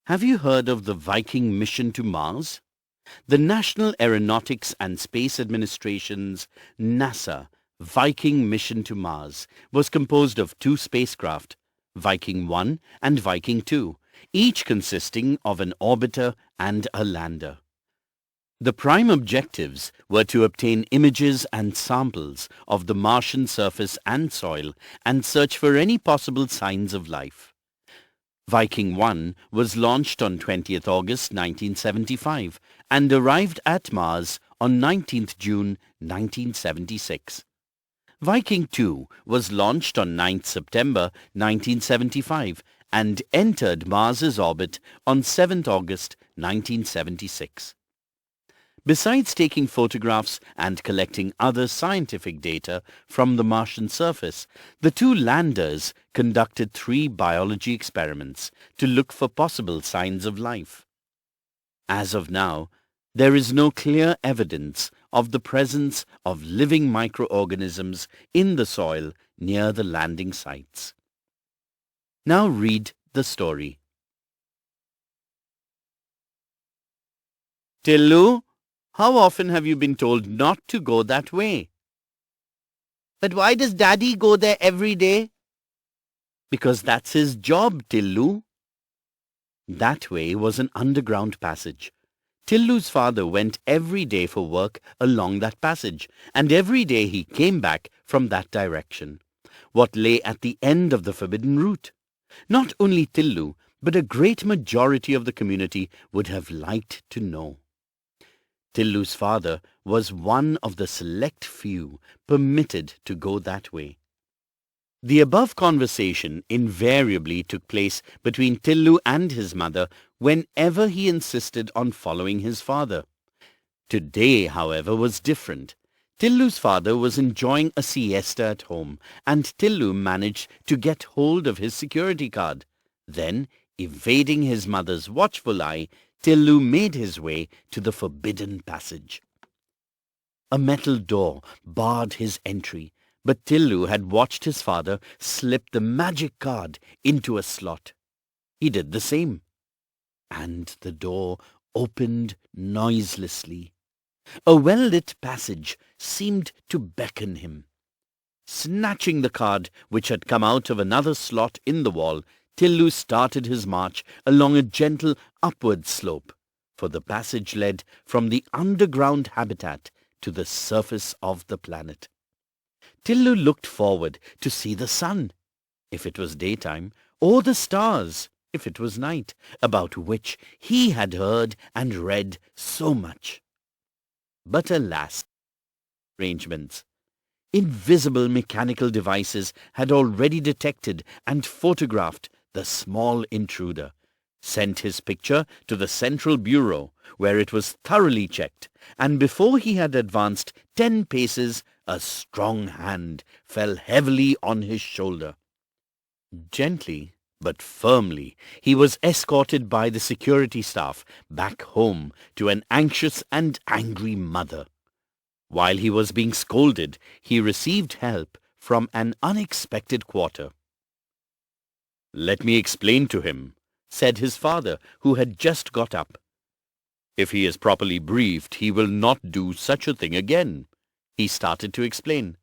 Have you heard of the Viking mission to Mars? The National Aeronautics and Space Administration's NASA Viking mission to Mars was composed of two spacecraft, Viking 1 and Viking 2, each consisting of an orbiter and a lander. The prime objectives were to obtain images and samples of the Martian surface and soil and search for any possible signs of life. Viking 1 was launched on 20th August 1975 and arrived at Mars on 19th June 1976. Viking 2 was launched on 9th September 1975 and entered Mars's orbit on 7th August 1976. Besides taking photographs and collecting other scientific data from the Martian surface, the two landers conducted 3 biology experiments to look for possible signs of life. As of now, there is no clear evidence of the presence of living microorganisms in the soil near the landing sites. Now read the story. Tillu, how often have you been told not to go that way? But why does Daddy go there every day? Because that's his job, Tillu. That way was an underground passage. Tillu's father went every day for work along that passage, and every day he came back from that direction, what lay at the end of the forbidden route. Not only Tillu, but a great majority of the community would have liked to know. Tillu's father was one of the select few permitted to go that way. The above conversation invariably took place between Tillu and his mother whenever he insisted on following his father. Today, however, was different. Tillu's father was enjoying a siesta at home, and Tillu managed to get hold of his security card. Then, evading his mother's watchful eye, Tillu made his way to the forbidden passage. A metal door barred his entry, but Tillu had watched his father slip the magic card into a slot. He did the same, and the door opened noiselessly. A well-lit passage seemed to beckon him. Snatching the card which had come out of another slot in the wall, Tillu started his march along a gentle upward slope, for the passage led from the underground habitat to the surface of the planet. Tillu looked forward to see the sun, if it was daytime, or the stars, if it was night, about which he had heard and read so much. But alas, arrangements. Invisible mechanical devices had already detected and photographed the small intruder, sent his picture to the Central Bureau, where it was thoroughly checked, and before he had advanced 10 paces, a strong hand fell heavily on his shoulder. Gently but firmly, he was escorted by the security staff back home to an anxious and angry mother. While he was being scolded, he received help from an unexpected quarter. "Let me explain to him," said his father, who had just got up. "If he is properly briefed, he will not do such a thing again." He started to explain.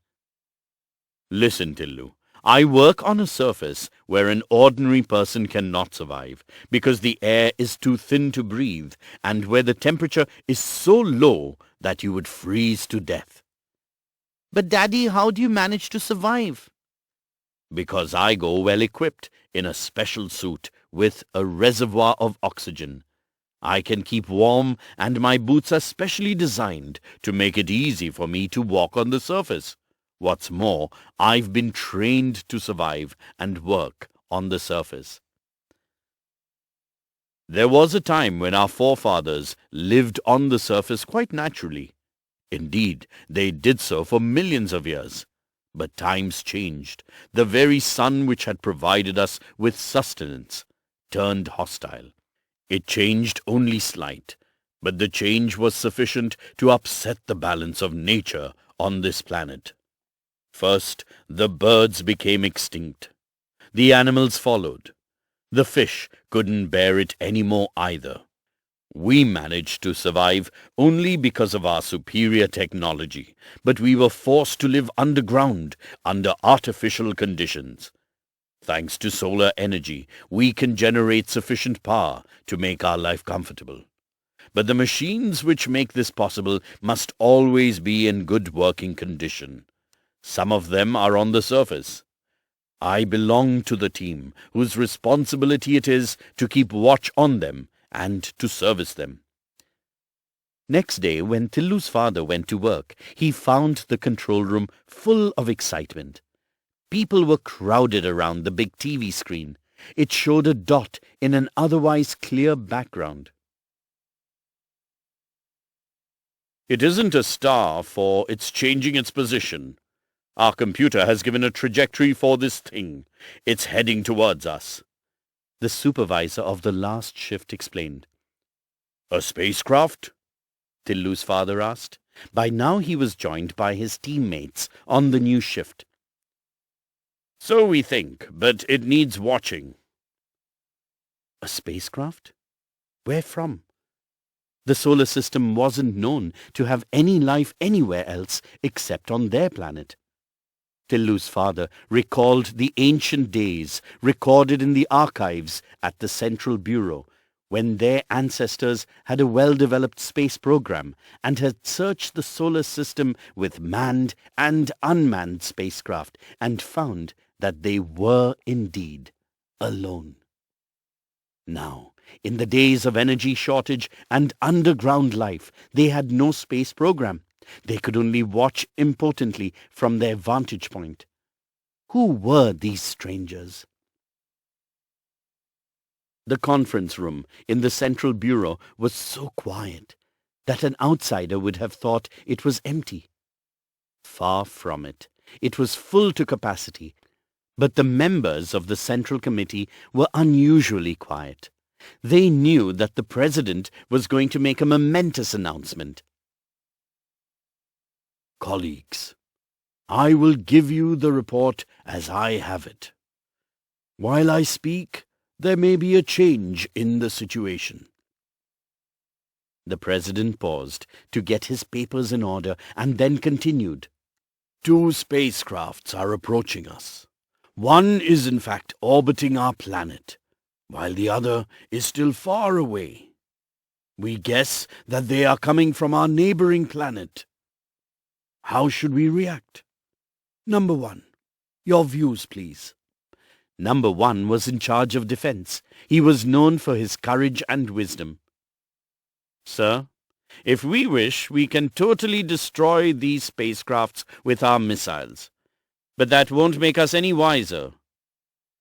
"Listen, Tillu. I work on a surface where an ordinary person cannot survive, because the air is too thin to breathe, and where the temperature is so low that you would freeze to death." "But Daddy, how do you manage to survive?" "Because I go well equipped in a special suit with a reservoir of oxygen. I can keep warm, and my boots are specially designed to make it easy for me to walk on the surface. What's more, I've been trained to survive and work on the surface." There was a time when our forefathers lived on the surface quite naturally. Indeed, they did so for millions of years. But times changed. The very sun which had provided us with sustenance turned hostile. It changed only slight, but the change was sufficient to upset the balance of nature on this planet. First, the birds became extinct. The animals followed. The fish couldn't bear it anymore either. We managed to survive only because of our superior technology, but we were forced to live underground under artificial conditions. Thanks to solar energy, we can generate sufficient power to make our life comfortable. But the machines which make this possible must always be in good working condition. Some of them are on the surface. I belong to the team whose responsibility it is to keep watch on them and to service them. Next day, when Tillu's father went to work, he found the control room full of excitement. People were crowded around the big TV screen. It showed a dot in an otherwise clear background. It isn't a star, for it's changing its position. Our computer has given a trajectory for this thing. It's heading towards us, the supervisor of the last shift explained. A spacecraft? Tillu's father asked. By now he was joined by his teammates on the new shift. So we think, but it needs watching. A spacecraft? Where from? The solar system wasn't known to have any life anywhere else except on their planet. Tillu's father recalled the ancient days recorded in the archives at the Central Bureau, when their ancestors had a well-developed space program and had searched the solar system with manned and unmanned spacecraft and found that they were indeed alone. Now, in the days of energy shortage and underground life, they had no space program. They could only watch impotently from their vantage point. Who were these strangers? The conference room in the Central Bureau was so quiet that an outsider would have thought it was empty. Far from it. It was full to capacity. But the members of the Central Committee were unusually quiet. They knew that the President was going to make a momentous announcement. Colleagues, I will give you the report as I have it. While I speak, there may be a change in the situation. The President paused to get his papers in order and then continued. 2 spacecrafts are approaching us. One is in fact orbiting our planet, while the other is still far away. We guess that they are coming from our neighboring planet. How should we react? Number 1. Your views, please. Number 1 was in charge of defense. He was known for his courage and wisdom. Sir, if we wish, we can totally destroy these spacecrafts with our missiles. But that won't make us any wiser.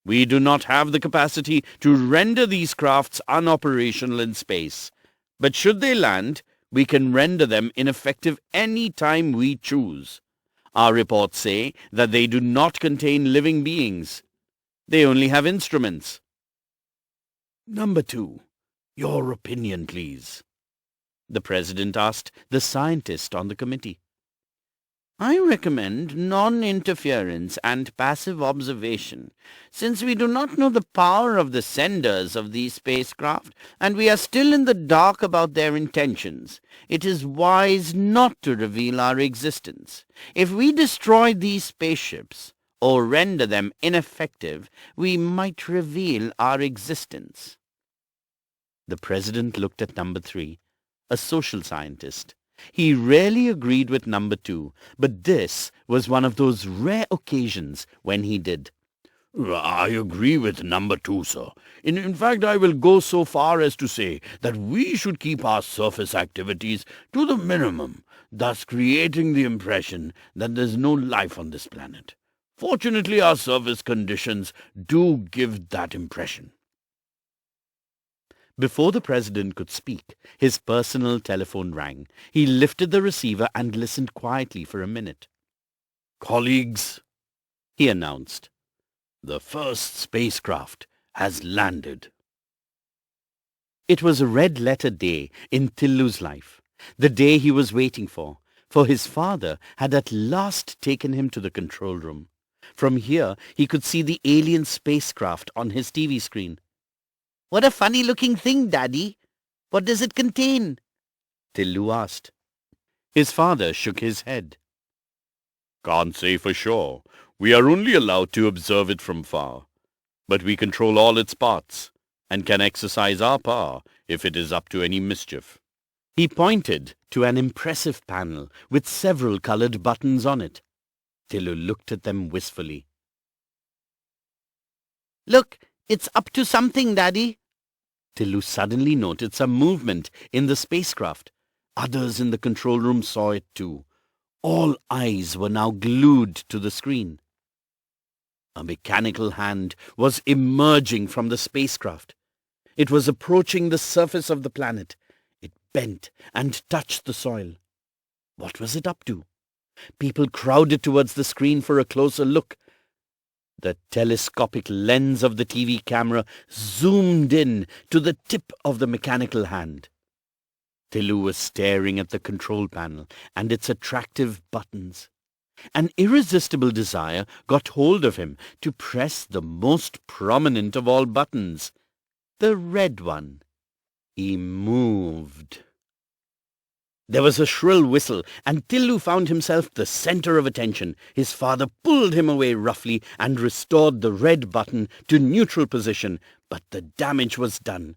We do not have the capacity to render these crafts unoperational in space. But should they land, we can render them ineffective any time we choose. Our reports say that they do not contain living beings. They only have instruments. Number 2, your opinion, please. The President asked the scientist on the committee. I recommend non-interference and passive observation, since we do not know the power of the senders of these spacecraft, and we are still in the dark about their intentions. It is wise not to reveal our existence. If we destroy these spaceships, or render them ineffective, we might reveal our existence. The President looked at number 3, a social scientist. He rarely agreed with number 2, but this was one of those rare occasions when he did. I agree with number 2, sir. In fact, I will go so far as to say that we should keep our surface activities to the minimum, thus creating the impression that there's no life on this planet. Fortunately, our surface conditions do give that impression. Before the President could speak, his personal telephone rang. He lifted the receiver and listened quietly for a minute. Colleagues, he announced, the first spacecraft has landed. It was a red-letter day in Tillu's life, the day he was waiting for his father had at last taken him to the control room. From here, he could see the alien spacecraft on his TV screen. What a funny-looking thing, Daddy. What does it contain? Tillu asked. His father shook his head. Can't say for sure. We are only allowed to observe it from far. But we control all its parts, and can exercise our power if it is up to any mischief. He pointed to an impressive panel with several colored buttons on it. Tillu looked at them wistfully. Look, it's up to something, Daddy. Tillu suddenly noted some movement in the spacecraft. Others in the control room saw it too. All eyes were now glued to the screen. A mechanical hand was emerging from the spacecraft. It was approaching the surface of the planet. It bent and touched the soil. What was it up to? People crowded towards the screen for a closer look. The telescopic lens of the TV camera zoomed in to the tip of the mechanical hand. Tillu was staring at the control panel and its attractive buttons. An irresistible desire got hold of him to press the most prominent of all buttons, the red one. He moved. There was a shrill whistle, and Tillu found himself the center of attention. His father pulled him away roughly and restored the red button to neutral position, but the damage was done.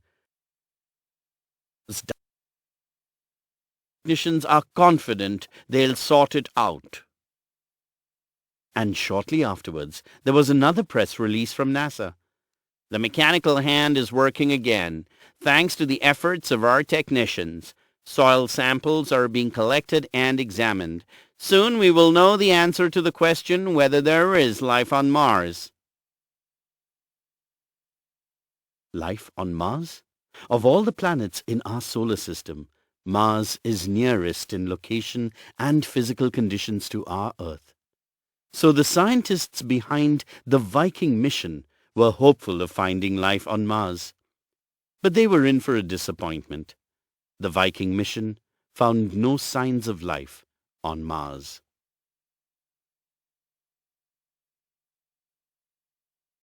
Technicians are confident they'll sort it out. And shortly afterwards, there was another press release from NASA. The mechanical hand is working again, thanks to the efforts of our technicians. Soil samples are being collected and examined. Soon we will know the answer to the question whether there is life on Mars. Life on Mars? Of all the planets in our solar system, Mars is nearest in location and physical conditions to our Earth. So the scientists behind the Viking mission were hopeful of finding life on Mars. But they were in for a disappointment. The Viking mission found no signs of life on Mars.